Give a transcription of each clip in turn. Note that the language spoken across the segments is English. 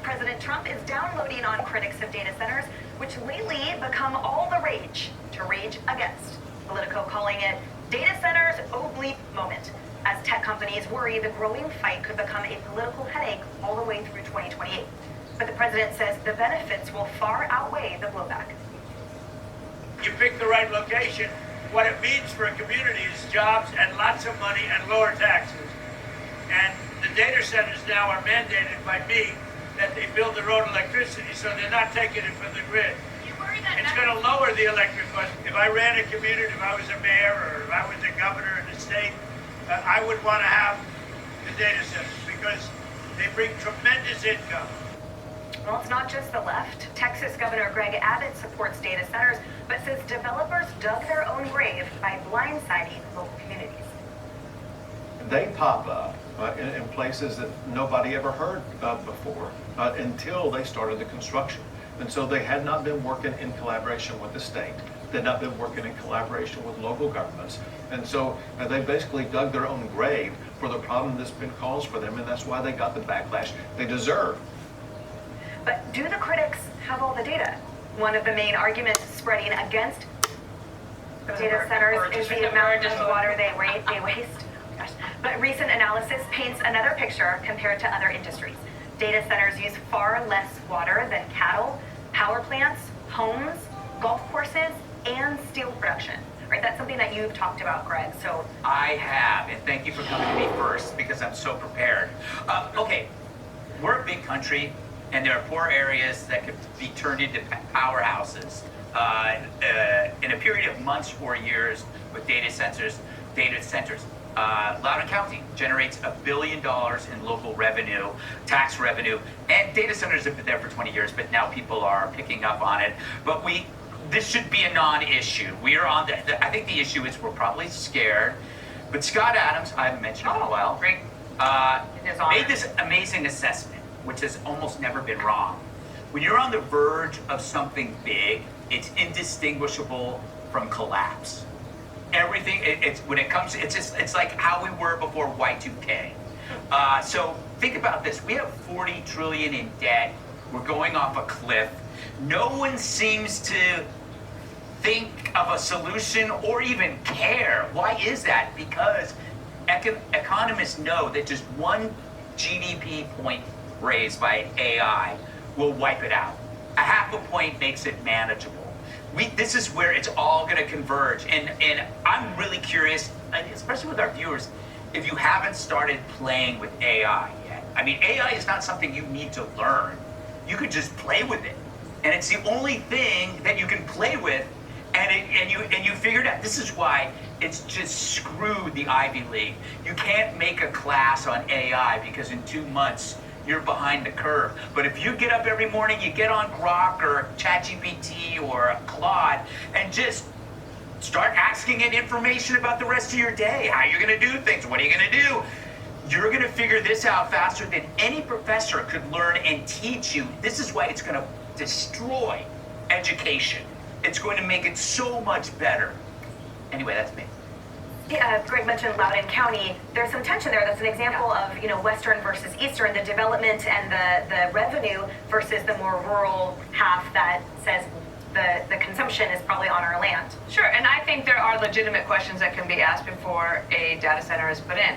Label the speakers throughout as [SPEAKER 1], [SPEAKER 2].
[SPEAKER 1] President Trump is downloading on critics of data centers, which lately become all the rage to rage against. Politico calling it data centers oblique moment, as tech companies worry the growing fight could become a political headache all the way through 2028. But the president says the benefits will far outweigh the blowback.
[SPEAKER 2] You pick the right location. What it means for a community is jobs and lots of money and lower taxes. And the data centers now are mandated by me that they build their own electricity, so they're not taking it from the grid. It's going to lower the electric cost. If I ran a community, if I was a mayor or if I was a governor in the state, I would want to have the data centers because they bring tremendous income.
[SPEAKER 1] Well, it's not just the left. Texas Governor Greg Abbott supports data centers, but says developers dug their own grave by blindsiding local communities.
[SPEAKER 3] They pop up in places that nobody ever heard of before until they started the construction. And so they had not been working in collaboration with the state. They had not been working in collaboration with local governments. And so they basically dug their own grave for the problem that's been caused for them, and that's why they got the backlash they deserve.
[SPEAKER 1] But do the critics have all the data? One of the main arguments spreading against data centers is the amount of water they waste. Gosh. But recent analysis paints another picture compared to other industries. Data centers use far less water than cattle, power plants, homes, golf courses, and steel production. Right? That's something that you've talked about, Greg. So
[SPEAKER 4] I have, and thank you for coming to me first because I'm so prepared. Okay, we're a big country, and there are poor areas that could be turned into powerhouses in a period of months or years with data centers. Loudoun County generates $1 billion in local revenue, tax revenue, and data centers have been there for 20 years, but now people are picking up on it. But this should be a non-issue. We are on I think the issue is we're probably scared. But Scott Adams, I haven't mentioned him in a while,
[SPEAKER 1] great.
[SPEAKER 4] Made this amazing assessment, which has almost never been wrong. When you're on the verge of something big, it's indistinguishable from collapse. Everything, it's like how we were before Y2K. So think about this. We have 40 trillion in debt. We're going off a cliff. No one seems to think of a solution or even care. Why is that? Because economists know that just one GDP point raised by AI will wipe it out. A half a point makes it manageable. This is where it's all going to converge. And I'm really curious, especially with our viewers, if you haven't started playing with AI yet. I mean, AI is not something you need to learn. You could just play with it. And it's the only thing that you can play with, and you figured out. This is why it's just screwed the Ivy League. You can't make a class on AI because in 2 months, you're behind the curve. But if you get up every morning, you get on Grok or ChatGPT or Claude and just start asking it information about the rest of your day, how you're going to do things, what are you going to do? You're going to figure this out faster than any professor could learn and teach you. This is why it's going to destroy education. It's going to make it so much better. Anyway, that's me.
[SPEAKER 1] Yeah, Greg mentioned Loudoun County. There's some tension there. That's an example of, Western versus Eastern, the development and the revenue versus the more rural half that says the consumption is probably on our land.
[SPEAKER 5] Sure, and I think there are legitimate questions that can be asked before a data center is put in.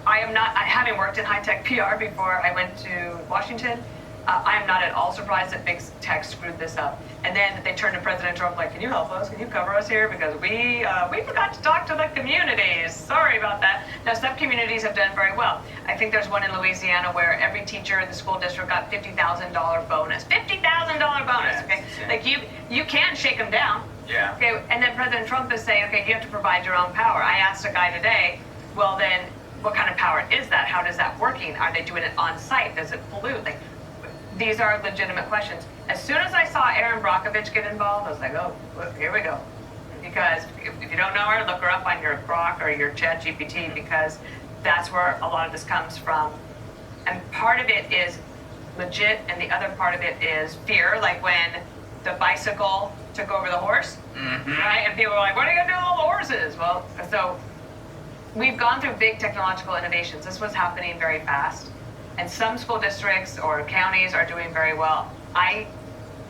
[SPEAKER 5] Having worked in high-tech PR before I went to Washington, I am not at all surprised that big tech screwed this up. And then they turned to President Trump like, can you help us? Can you cover us here? Because we forgot to talk to the communities. Sorry about that. Now, some communities have done very well. I think there's one in Louisiana where every teacher in the school district got $50,000 bonus. $50,000 bonus,
[SPEAKER 4] Yeah,
[SPEAKER 5] okay?
[SPEAKER 4] yeah.
[SPEAKER 5] Like, you can't shake them down.
[SPEAKER 4] Yeah.
[SPEAKER 5] Okay, and then President Trump is saying, okay, you have to provide your own power. I asked a guy today, well then, what kind of power is that? How does that working? Are they doing it on site? Does it pollute? Like, these are legitimate questions. As soon as I saw Aaron Brockovich get involved, I was like, oh, look, here we go. Because if you don't know her, look her up on your Grok or your ChatGPT, because that's where a lot of this comes from. And part of it is legit, and the other part of it is fear, like when the bicycle took over the horse, right? And people were like, what are you gonna do with all the horses? Well, so we've gone through big technological innovations. This was happening very fast. And some school districts or counties are doing very well. I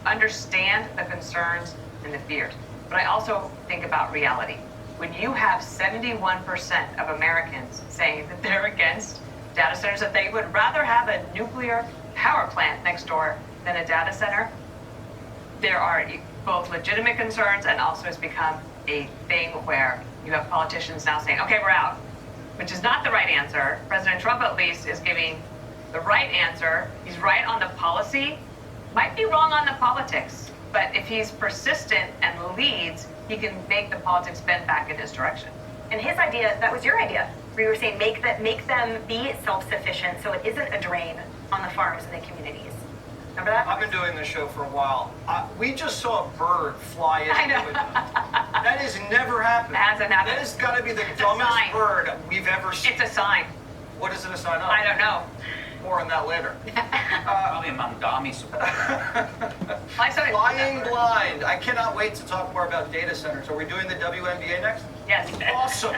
[SPEAKER 5] understand the concerns and the fears, but I also think about reality. When you have 71% of Americans saying that they're against data centers, that they would rather have a nuclear power plant next door than a data center, there are both legitimate concerns, and also it's become a thing where you have politicians now saying, okay, we're out, which is not the right answer. President Trump at least is giving the right answer. He's right on the policy, might be wrong on the politics, but if he's persistent and leads, he can make the politics bend back in his direction.
[SPEAKER 1] And his idea, that was your idea, where you were saying make them be self-sufficient so it isn't a drain on the farms and the communities. Remember that?
[SPEAKER 6] I've been doing this show for a while. We just saw a bird fly into
[SPEAKER 5] I know.
[SPEAKER 6] it. That has never happened.
[SPEAKER 5] It hasn't happened.
[SPEAKER 6] That has got to be the
[SPEAKER 5] It's a
[SPEAKER 6] dumbest
[SPEAKER 5] sign.
[SPEAKER 6] bird we've ever seen.
[SPEAKER 5] It's a sign.
[SPEAKER 6] What is it a sign of?
[SPEAKER 5] I don't know.
[SPEAKER 6] More on that later.
[SPEAKER 4] Probably a Mamdani support.
[SPEAKER 5] I saw it.
[SPEAKER 6] Flying blind. I cannot wait to talk more about data centers. Are we doing the WNBA next?
[SPEAKER 5] Yes.
[SPEAKER 6] Awesome.